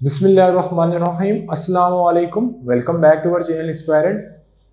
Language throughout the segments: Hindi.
बिस्मिल्लाहिर्रहमानिर्रहीम अस्सलाम वालेकुम, welcome back to our channel inspired.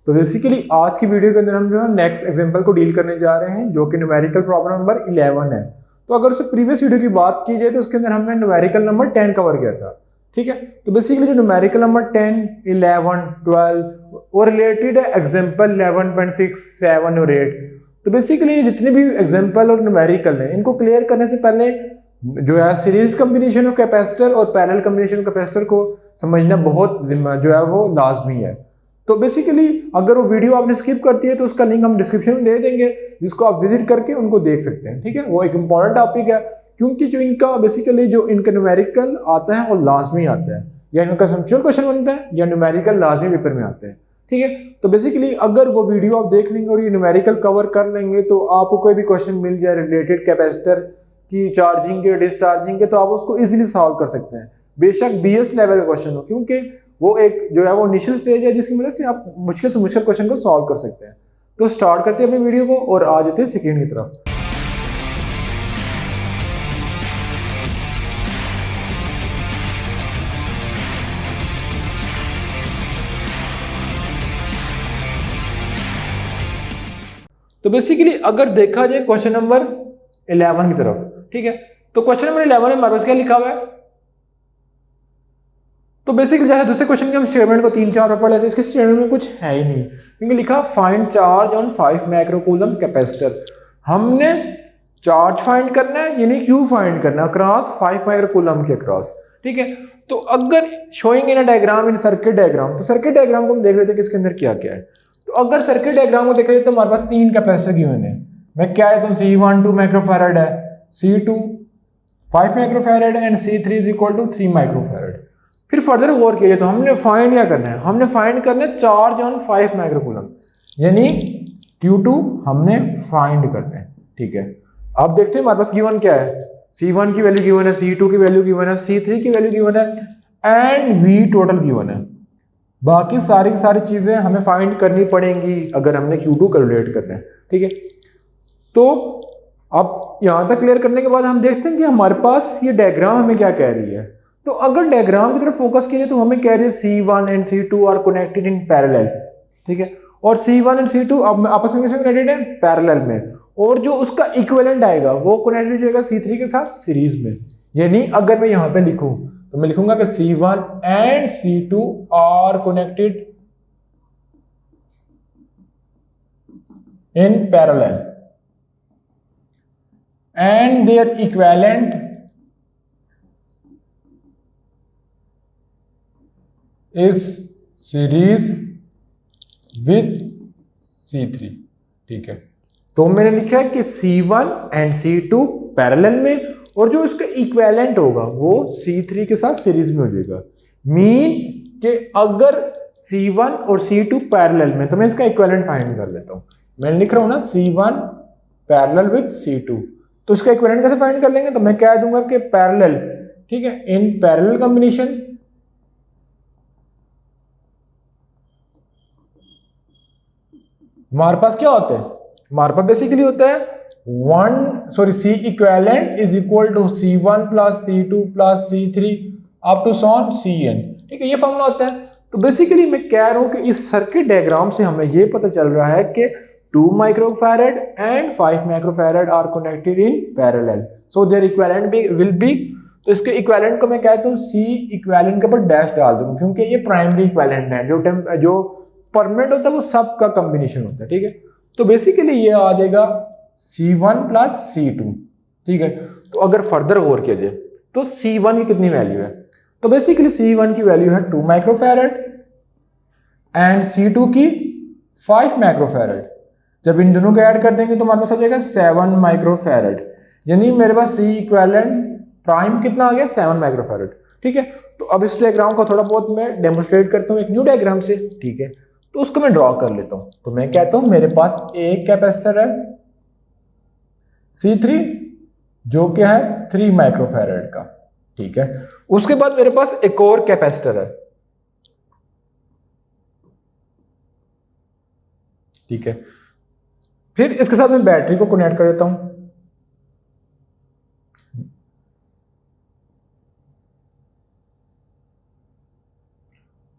तो बेसिकली आज की वीडियो के अंदर हम जो है नेक्स्ट एग्जांपल को डील करने जा रहे हैं जो कि न्यूमेरिकल प्रॉब्लम नंबर 11 है। तो अगर उससे प्रीवियस वीडियो की बात की जाए तो उसके अंदर हमने न्यूमेरिकल नंबर 10 कवर किया था, ठीक है। तो बेसिकली जो न्यूमेरिकल नंबर 10, 11, 12 और रिलेटेड है एग्जाम्पल 11.6, 7 और 8। तो बेसिकली जितने भी एग्जाम्पल और न्यूमेरिकल हैं इनको क्लियर करने से पहले जो है सीरीज कम्बिनेशन ऑफ कैपेसिटर और पैरेलल कम्बिनेशन ऑफ कैपेसिटर को समझना बहुत जो है वो लाजमी है। तो बेसिकली अगर वो वीडियो आपने स्किप करती है तो उसका लिंक हम डिस्क्रिप्शन में दे देंगे, जिसको आप विजिट करके उनको देख सकते हैं, ठीक है। वो एक इंपॉर्टेंट टॉपिक है क्योंकि जो इनका बेसिकली जो इनका न्यूमेरिकल आता है वो लाजमी आता है, या इनका कंसेप्चुअल क्वेश्चन बनता है या न्यूमेरिकल लाजमी पेपर में आते हैं, ठीक है। तो बेसिकली अगर वो वीडियो आप देख लेंगे और ये न्यूमेरिकल कवर कर लेंगे तो आपको कोई भी क्वेश्चन मिल जाए रिलेटेड कैपेसिटर की चार्जिंग के डिस्चार्जिंग के, तो आप उसको इजीली सॉल्व कर सकते हैं। बेशक बीएस लेवल का क्वेश्चन हो, क्योंकि वो एक जो है वो इनिशियल स्टेज है जिसकी मदद से आप मुश्किल से मुश्किल क्वेश्चन को सॉल्व कर सकते हैं। तो स्टार्ट करते हैं अपनी वीडियो को और आ जाते हैं स्क्रीन की तरफ। तो बेसिकली अगर देखा जाए क्वेश्चन नंबर 11 की तरफ, ठीक है। तो क्वेश्चन नंबर 11 में हमारे पास क्या लिखा हुआ है? तो बेसिकली जैसे दूसरे क्वेश्चन के हम स्टेटमेंट को 3-4 बार पढ़ लेते हैं, इसके स्टेटमेंट में कुछ है ही नहीं, क्योंकि लिखा find charge on 5 microcoulomb capacitor. हमने चार्ज फाइंड करना है, यानी क्यू फाइंड करना है अक्रॉस 5 माइक्रोकूलम के अक्रॉस, ठीक है। तो अगर showing in a diagram in circuit diagram, तो सर्किट डायग्राम को हम देख लेते हैं कि इसके अंदर क्या क्या है। तो अगर सर्किट डायग्राम को देखा जाए तो हमारे पास 3 कैपेसिटर गिवन है। मैं क्या है तो C1 2 माइक्रोफैरड है, C2 5 microfarad and C3 is equal to 3 microfarad. फिर फर्दर गौर किया जाए तो हमने फाइंड क्या करना है, हमने फाइंड करना है चार्ज ऑन 5 माइक्रोकूलम, यानी Q2 हमने फाइंड करना है, ठीक है। अब देखते हैं हमारे पास गिवन क्या है। C1 की वैल्यू गिवन है, C2 की वैल्यू गिवन है, C3 की वैल्यू गिवन है एंड V टोटल गिवन है। बाकी सारी की सारी चीजें हमें फाइंड करनी पड़ेंगी अगर हमने Q2 कैलकुलेट करना है, ठीक है। तो अब यहां तक क्लियर करने के बाद हम देखते हैं कि हमारे पास ये डायग्राम हमें क्या कह रही है। तो अगर डायग्राम की तरफ फोकस कीजिए तो हमें कह रही है C1 and C2 are connected in parallel, ठीक है। और C1 एंड C2 अब आपस में किसमें कनेक्टेड है? पैरेलल में। और जो उसका इक्विवेलेंट आएगा वो कनेक्टेड हो जाएगा C3 के साथ सीरीज में। यानी अगर मैं यहां पे लिखूं तो मैं लिखूंगा कि C1 and C2 are connected in parallel and their equivalent is series with C3, ठीक है। तो मैंने लिखा है कि C1 एंड C2 पैरेलल में और जो इसका इक्विवेलेंट होगा वो C3 के साथ सीरीज में हो जाएगा। मीन कि अगर C1 और C2 पैरेलल में, तो मैं इसका इक्विवेलेंट फाइंड कर लेता हूं। मैं लिख रहा हूं ना C1 पैरेलल विद C2, तो उसका इक्विवेलेंट कैसे फाइंड कर लेंगे? तो मैं कह दूंगा कि पैरेलल, ठीक है, इन पैरेलल कॉम्बिनेशन हमारे पास क्या होता है? हमारे पास बेसिकली होता है C equivalent is equal to C1 plus C2 plus C3 up to so on Cn, ठीक है, ये फॉर्मूला होता है। तो बेसिकली मैं कह रहा हूं कि इस सर्किट डायग्राम से हमें ये पता चल रहा है कि 2 microfarad and 5 microfarad are connected in parallel, so their equivalent will be. तो इसके इक्विवेलेंट को मैं कहता हूं C इक्विवेलेंट के ऊपर डैश डाल दूंगा, क्योंकि ये प्राइमरी इक्विवेलेंट है। जो परमानेंट होता है वो सब का कॉम्बिनेशन होता है, ठीक है। तो बेसिकली ये आ जाएगा C1 प्लस C2, ठीक है। तो अगर फर्दर गौर किया जाए तो C1 की कितनी वैल्यू है? तो बेसिकली C1 की वैल्यू है 2 माइक्रोफैरड एंड C2 की 5 माइक्रोफैरड। जब इन दोनों को ऐड कर देंगे तो हमारे पास हो जाएगा 7 माइक्रोफैरड, यानी मेरे पास C इक्विवेलेंट प्राइम कितना आ गया? 7 माइक्रोफैरड, ठीक है। तो अब इस डायग्राम को थोड़ा बहुत मैं डेमोन्स्ट्रेट करता हूँ एक न्यू डायग्राम से, ठीक है। तो उसको मैं ड्रॉ कर लेता हूँ। तो मैं कहता हूँ मेरे पास एक कैपेसिटर है C3 जो क्या है 3 माइक्रोफैरड का, ठीक है। उसके बाद मेरे पास एक और कैपेसिटर है, ठीक है। फिर इसके साथ मैं बैटरी को कनेक्ट कर देता हूं।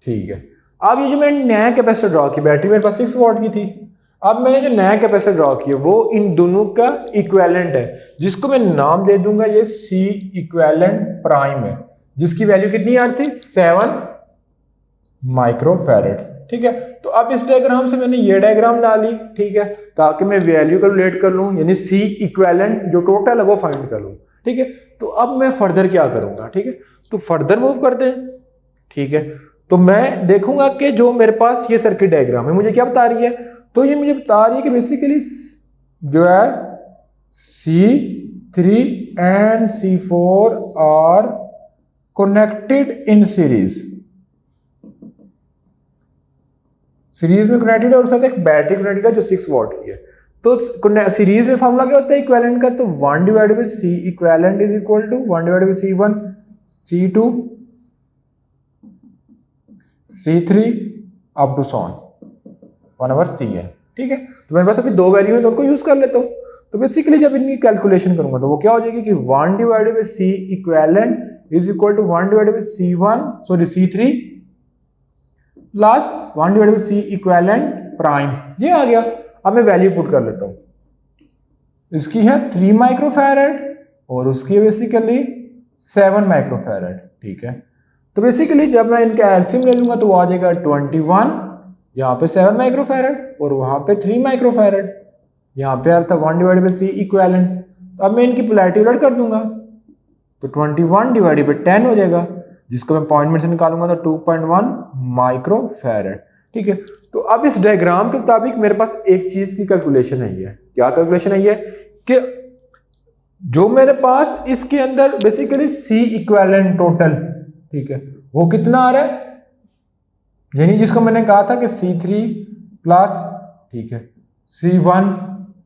ठीक है। अब ये जो मैंने नया कैपेसिटर ड्रॉ किया, बैटरी मेरे पास 6 वॉट की थी, अब मैंने जो नया कैपेसिटर ड्रॉ किया वो इन दोनों का इक्विवेलेंट है, जिसको मैं नाम दे दूंगा ये सी इक्विवेलेंट प्राइम है, जिसकी वैल्यू कितनी आ रही थी 7 माइक्रोफैरड। ठीक है, तो अब इस डायग्राम से मैंने ये डायग्राम डाल ली, ठीक है, ताकि मैं वैल्यू कैलकुलेट कर लूँ, यानी सी इक्विवेलेंट जो टोटल है वो फाइंड कर लूँ। ठीक है, तो अब मैं फर्दर क्या करूँगा, ठीक है, तो फर्दर मूव करते हैं। ठीक है, तो मैं देखूंगा कि जो मेरे पास ये सर्किट डायग्राम है मुझे क्या बता रही है, तो ये मुझे बता रही है कि बेसिकली जो है C3 and C4 are connected in series में कनेक्टेड है, और साथ एक बैटरी कनेक्टेड है जो 6 वॉट की है। तो सीरीज में फॉर्मूला क्या होता है इक्विवेलेंट का, तो 1 divided by C equivalent is equal to 1 divided by C1 C2 C3 up to so on 1 over C है। ठीक है, तो मेरे पास अभी दो वैल्यू है तो उनको यूज कर लेता हूँ। तो बेसिकली जब इनकी कैलकुलेशन करूंगा तो वो क्या हो जाएगी कि 1 divided by C equivalent is equal to 1 divided by C3 plus 1 divided by C equivalent prime, ये आ गया। अब मैं वैल्यू पुट कर लेता हूँ, इसकी है 3 माइक्रोफैरड और उसकी बेसिकली 7 माइक्रोफैरड। ठीक है, तो बेसिकली जब मैं इनका एलसीएम ले लूंगा तो वो आ जाएगा 21, यहाँ पे 7 माइक्रोफैरड और वहाँ पे 3 माइक्रोफैरड, यहाँ पे आता 1 डिवाइडेड बाय C इक्विवेलेंट। अब मैं इनकी पोलैरिटी उलट कर दूंगा तो 21 डिवाइडेड बाय 10 हो जाएगा, जिसको मैं पॉइंट में से निकालूंगा तो 2.1 माइक्रोफैरड। ठीक है, तो अब इस डायग्राम के मुताबिक मेरे पास एक चीज की कैलकुलेशन है, ये क्या कैलकुलेशन है ये कि जो मेरे पास इसके अंदर बेसिकली C इक्विवेलेंट टोटल, ठीक है, वो कितना आ रहा है, यानी जिसको मैंने कहा था कि C3 प्लस, ठीक है, C1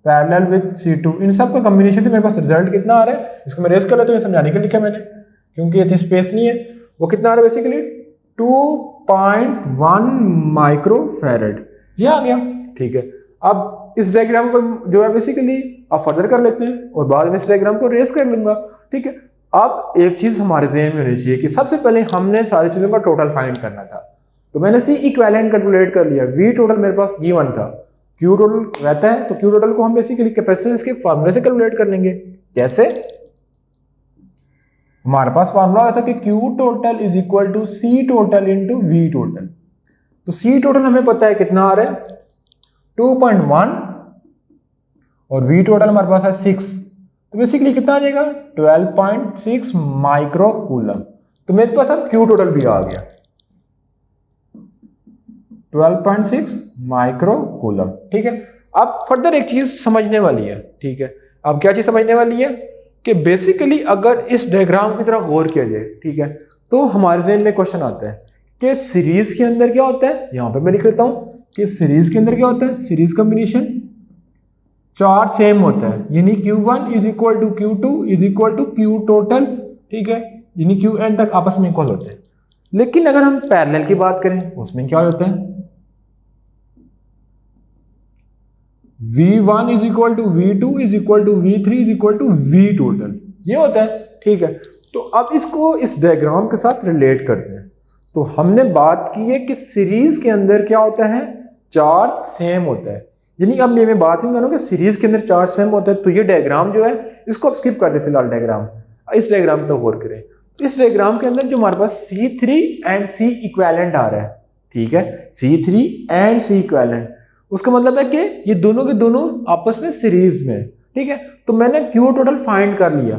पैरेलल विद C2, इन सब का कॉम्बिनेशन से मेरे पास रिजल्ट कितना आ रहा है, इसको मैं रेस कर लेता हूँ, समझाने के लिए लिखा मैंने क्योंकि इतनी स्पेस नहीं है। वो कितना आ रहा है बेसिकली 2.1 माइक्रोफैरड, ये आ गया। ठीक है, अब इस डायग्राम को जो है बेसिकली आप फर्दर कर लेते हैं और बाद में इस डायग्राम को रेस कर लूंगा। ठीक है, अब एक चीज हमारे ज़हन में होनी चाहिए कि सबसे पहले हमने सारी चीजों का टोटल फाइंड करना था, तो मैंने C इक्विवेलेंट कैलकुलेट कर लिया, V टोटल मेरे पास गिवन था, Q टोटल रहता है, तो Q टोटल को हम बेसिकली कैपेसिटेंस के फार्मूले से कैलकुलेट कर लेंगे। जैसे हमारे पास फार्मूला आया था कि Q total is equal to C total into V total, तो C टोटल हमें पता है कितना आ रहा है 2.1 और V टोटल हमारे पास है 6, तो बेसिकली कितना आ जाएगा 12.6 माइक्रो कूलम। तो मेरे पास अब Q टोटल भी आ गया 12.6 माइक्रो कूलम। ठीक है, अब फर्दर एक चीज समझने वाली है। ठीक है, अब क्या चीज समझने वाली है कि बेसिकली अगर इस डायग्राम की तरफ गौर किया जाए, ठीक है, तो हमारे ज़हन में क्वेश्चन आता है कि सीरीज के अंदर क्या होता है, यहां पे मैं लिख लेता हूं कि सीरीज के अंदर क्या होता है, सीरीज कॉम्बिनेशन चार्ज सेम होता है, यानी Q1 is equal to Q2 is equal to Q total. ठीक है, यानी Qn तक आपस में इक्वल होते हैं। लेकिन अगर हम पैरेलल की बात करें उसमें क्या होता है, V1 is equal to V2 is equal to V3 is equal to V total, ये होता है। ठीक है, तो अब इसको इस डायग्राम के साथ रिलेट करते हैं। तो हमने बात की है कि सीरीज के अंदर क्या होता है, चार्ज सेम होता है, यानी अब मैं बात नहीं करूँ कि सीरीज के अंदर चार्ज सेम होता है, तो ये डायग्राम जो है इसको अब स्किप कर दे फिलहाल, डायग्राम इस डायग्राम तो गौर करें। तो इस डायग्राम के अंदर जो हमारे पास C3 एंड C इक्विवेलेंट आ रहा है, ठीक है, C3 एंड C इक्विवेलेंट, उसका मतलब है कि ये दोनों के दोनों आपस में सीरीज में। ठीक है, तो मैंने Q टोटल फाइंड कर लिया,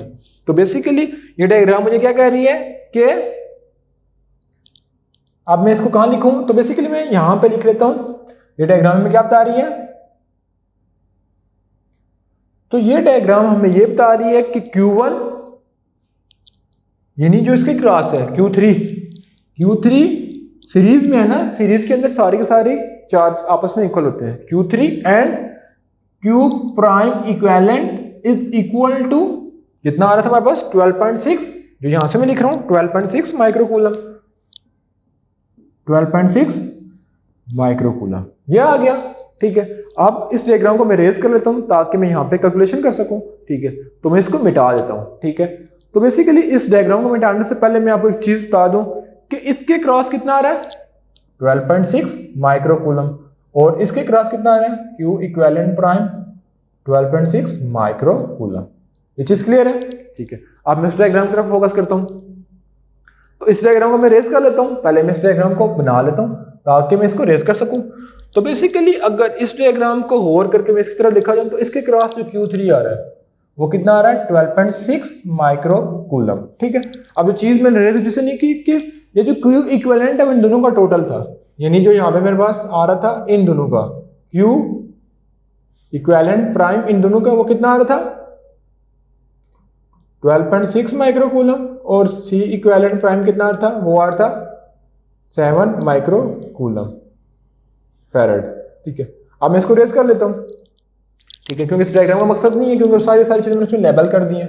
तो बेसिकली ये डायग्राम मुझे क्या कह रही है कि अब मैं इसको कहां लिखूं, तो बेसिकली मैं यहां पे लिख लेता हूं। ये डायग्राम में क्या बता रही है, तो ये डायग्राम हमें ये बता रही है कि Q1 यानी जो इसके क्रॉस है Q3 सीरीज में है ना, सीरीज के अंदर सारी के सारी चार्ज आपस में इक्वल होते हैं। Q3 and Q prime equivalent is equal to कितना आ रहा था हमारे पास 12.6, जो यहां से मैं लिख रहा हूं 12.6 माइक्रोकूलम, 12.6 माइक्रोकूलम, ये आ गया। ठीक है, अब इस डायग्राम को मैं रेज कर लेता हूं ताकि मैं यहां पे कैलकुलेशन कर सकूं। ठीक है, तो मैं इसको मिटा देता हूं। ठीक है, तो बेसिकली इस डायग्राम को मिटाने से पहले मैं आपको एक चीज बता दूं कि इसके क्रॉस कितना आ रहा है, 12.6 माइक्रो कूलम, और इसके क्रॉस कितना आ रहा है, Q equivalent prime 12.6 micro coulomb. ये चीज क्लियर है? ठीक है, अब मैं इस डायग्राम की तरफ फोकस करता हूं। तो इस डायग्राम को मैं रेस कर लेता हूं, पहले मैं इस डायग्राम को बना लेता हूं ताकि मैं इसको रेस कर सकूं। तो बेसिकली अगर इस डायग्राम को होर करके मैं इसकी तरफ लिखा जाऊं तो इसके क्रॉस जो Q3 आ रहा है वो कितना आ रहा है, 12.6 माइक्रो कूलम। ठीक है, अब जो चीज मैंने रेस जिसे नहीं की कि ये जो Q इक्विवेलेंट है इन दोनों का टोटल था, यानी जो यहाँ पे मेरे पास आ रहा था इन दोनों का Q इक्विवेलेंट प्राइम इन दोनों का, वो कितना आ रहा था 12.6 माइक्रो कूलम, और C इक्विवेलेंट प्राइम कितना आ रहा था, वो आ रहा था 7 माइक्रो कूलम फैराड। ठीक है, अब मैं इसको रेस कर लेता हूँ। ठीक है, क्योंकि इस डायग्राम का मकसद नहीं है, क्योंकि सारी चीजें मैंने उसमें लेबल कर दी हैं।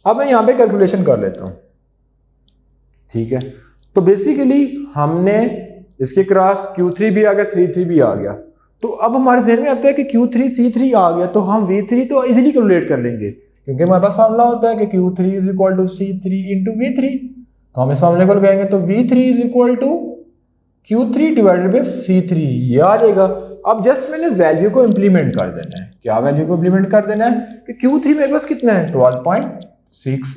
अब मैं यहाँ पे कैलकुलेशन कर लेता हूँ। ठीक है, तो बेसिकली हमने इसके क्रॉस Q3 भी आ गया, C3 भी आ गया, तो अब हमारे जहन में आता है कि Q3 C3 आ गया तो हम V3 तो इजीली कैलकुलेट कर लेंगे, क्योंकि हमारे पास फार्मूला होता है कि Q3 is equal to C3 into V3। तो हम इस फार्मूले को लगाएंगे तो V3 is equal to Q3 divided by C3, ये आ जाएगा। अब जस्ट मैंने वैल्यू को इंप्लीमेंट कर देना है। क्या वैल्यू को इंप्लीमेंट कर देना है कि Q3 मेरे पास कितना है 12.6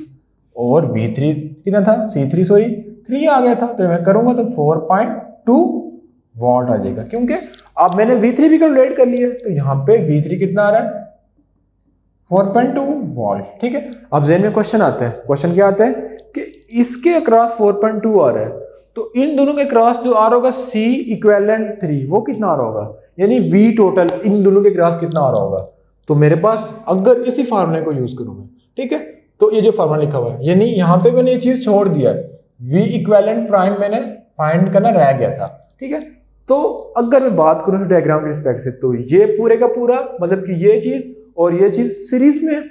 और V3 कितना था C3 सॉरी 3 आ गया था, तो मैं करूंगा तो 4.2 वॉट आ जाएगा, क्योंकि अब मैंने V3 भी कैलकुलेट कर लिया। तो यहाँ पे V3 कितना आ रहा है 4.2 वॉल्ट। ठीक है, अब जेन में क्वेश्चन आता है, क्वेश्चन क्या आता है कि इसके अक्रॉस 4.2 आ रहा है, तो इन दोनों के क्रॉस जो आ रहा होगा C इक्विवेलेंट 3 वो कितना आ रहा होगा, यानी V टोटल इन दोनों के क्रॉस कितना आ रहा होगा। तो मेरे पास अगर इसी फार्मूले को यूज करूं मैं, ठीक है, तो ये जो फार्मूला लिखा हुआ है, यानी यहाँ पे मैंने ये चीज छोड़ दिया है, V इक्विवेलेंट प्राइम मैंने फाइंड करना रह गया था। ठीक है, तो अगर मैं बात करूं डायग्राम के रिस्पेक्ट से, तो ये पूरे का पूरा मतलब कि ये चीज और ये चीज सीरीज में है,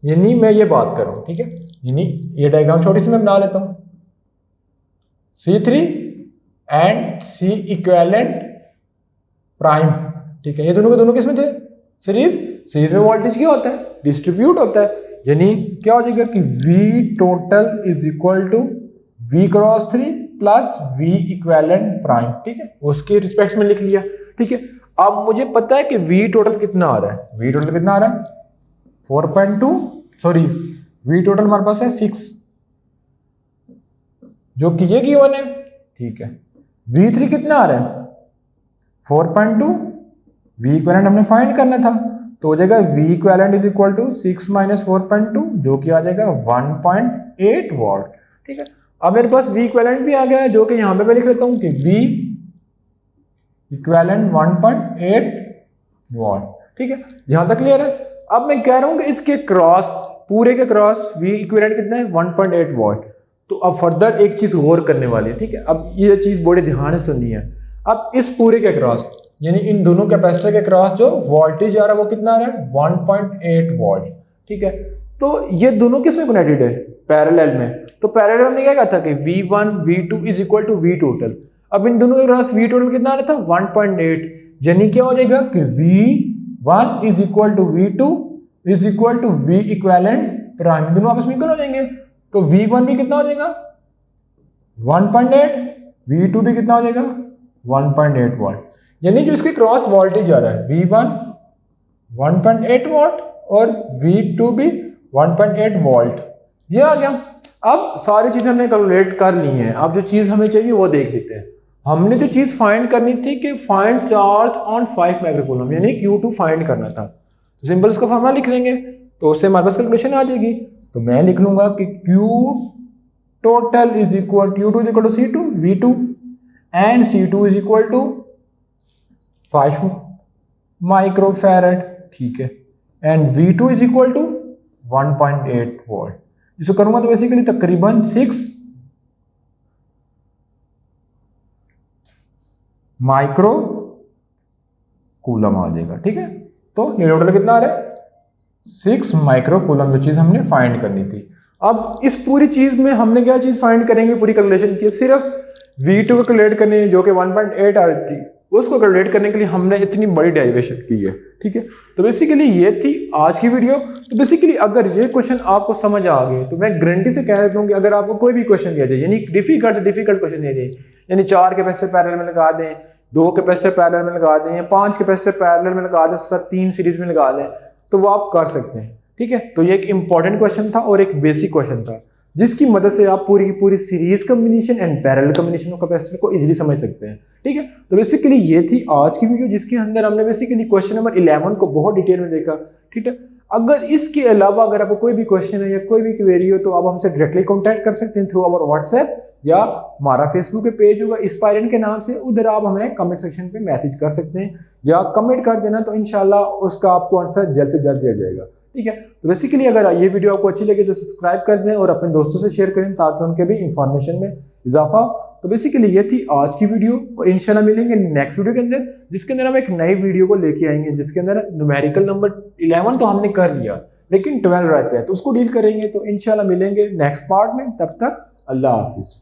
यानी मैं ये बात कर रहा हूं। ठीक है, यानी ये डायग्राम छोटी सी मैं बना लेता हूं, C3 and C equivalent prime. ठीक है, ये दोनों के दोनों किस में थे, सीरीज में वोल्टेज क्या होता है, डिस्ट्रीब्यूट होता है, यानी क्या हो जाएगा कि V total is equal to V cross 3 plus V equivalent prime. ठीक है, उसके रिस्पेक्ट में लिख लिया। ठीक है, अब मुझे पता है कि V टोटल कितना आ रहा है, V टोटल कितना आ रहा है 4.2 सॉरी V टोटल हमारे पास है 6, जो कि ये गिवन है। ठीक है, V3 कितना आ रहा है 4.2, V इक्विवेलेंट हमने फाइंड करना था, तो हो जाएगा V equivalent is equal to 6 minus 4.2, जो कि आ जाएगा 1.8 वॉट। ठीक है, अब मेरे पास V इक्विवेलेंट भी आ गया है, जो कि यहाँ पे मैं लिख लेता हूँ कि V इक्विवेलेंट 1.8 वॉट। ठीक है, यहाँ तक क्लियर है। अब मैं कह रहा हूँ कि इसके क्रॉस पूरे के क्रॉस V इक्विवेलेंट कितना है 1.8 वॉट। तो अब फर्दर एक चीज गौर करने वाली है। ठीक है, अब ये चीज बड़े ध्यान से सुननी है। अब इस पूरे के क्रॉस यानी इन दोनों कैपेसिटर के क्रॉस जो वोल्टेज आ रहा है वो कितना आ रहा है 1.8 वोल्ट। ठीक है, तो ये दोनों किस में कनेक्टेड है, पैरेलल में। तो पैरेलल में क्या कहा था कि V1 V2 is equal to V total. अब इन दोनों के क्रॉस V टोटल कितना आ रहा था 1.8, यानी क्या हो जाएगा कि V1 is equal to V2 is equal to V equivalent prime, दोनों आपस में इक्वल हो जाएंगे। तो V1 भी कितना हो जाएगा 1.8, V2 भी कितना हो जाएगा 1.8 वोल्ट, यानी जो इसके क्रॉस वोल्टेज आ रहा है V1 1.8 वोल्ट और V2 भी 1.8 वोल्ट, ये आ गया। अब सारी चीजें हमने कैलकुलेट कर ली हैं, अब जो चीज हमें चाहिए वो देख लेते हैं। हमने जो चीज फाइंड करनी थी कि फाइंड चार्ज ऑन 5 माइक्रोकूलम, यानी Q2 फाइंड करना था। सिंपल इसका फॉर्मूला लिख लेंगे तो उससे हमारे पास कैलकुलेशन आ जाएगी। तो मैं लिख लूंगा कि Q total is equal Q2 is equal to C2 V2 and C2 is equal to 5 microfarad. ठीक है, and V2 is equal to 1.8 volt. इसको करूंगा तो बेसिकली तकरीबन 6 माइक्रो कूलम आ जाएगा। ठीक है, तो ये टोटल कितना आ रहा है 6 माइक्रो कूलम, जो चीज हमने फाइंड करनी थी। अब इस पूरी चीज में हमने क्या चीज फाइंड करेंगे, पूरी कैलकुलेशन की सिर्फ V2 को कैलकुलेट करनी है जो कि 1.8 आ रही थी, उसको कैलकुलेट करने के लिए हमने इतनी बड़ी डेरिवेशन की है। ठीक है, तो बेसिकली ये थी आज की वीडियो। तो बेसिकली अगर ये क्वेश्चन आपको समझ आ गए तो मैं गारंटी से कह देता हूँ कि अगर आपको कोई भी क्वेश्चन दिया जाए, यानी डिफिकल्ट क्वेश्चन दिया जाए, यानी 4 कैपेसिटर पैरेलल में लगा दें, 2 कैपेसिटर पैरेलल में लगा दें, या 5 कैपेसिटर पैरेलल में लगा दें, उसके साथ 3 सीरीज में लगा दें, तो वो आप कर सकते हैं। ठीक है, तो ये एक इंपॉर्टेंट क्वेश्चन था और एक बेसिक क्वेश्चन था, जिसकी मदद से आप पूरी की पूरी series combination and parallel combination of capacitor को इजीली समझ सकते हैं। ठीक है, तो बेसिकली ये थी आज की वीडियो, जिसके अंदर हमने बेसिकली क्वेश्चन नंबर 11 को बहुत डिटेल में देखा। ठीक है, अगर इसके अलावा अगर आपको कोई भी क्वेश्चन है या कोई भी क्वेरी हो तो आप हमसे डायरेक्टली कॉन्टैक्ट कर सकते हैं थ्रू आवर व्हाट्सएप, या हमारा फेसबुक पे पेज होगा इंस्पायरेंट के नाम से, उधर आप हमें कमेंट सेक्शन पे मैसेज कर सकते हैं या कमेंट कर देना, तो इंशाल्लाह उसका आपको आंसर जल्द से जल्द दिया जाएगा। ठीक है, तो बेसिकली अगर ये वीडियो आपको अच्छी लगे तो सब्सक्राइब कर दें और अपने दोस्तों से शेयर करें ताकि उनके भी इंफॉर्मेशन में इजाफा। तो बेसिकली ये थी आज की वीडियो, और इंशाल्लाह मिलेंगे नेक्स्ट वीडियो के अंदर, जिसके अंदर हम एक नई वीडियो को लेके आएंगे, जिसके अंदर न्यूमेरिकल नंबर 11 तो हमने कर लिया लेकिन 12 रहता है, तो उसको डील करेंगे। तो इंशाल्लाह मिलेंगे नेक्स्ट पार्ट में, तब तक अल्लाह हाफिज।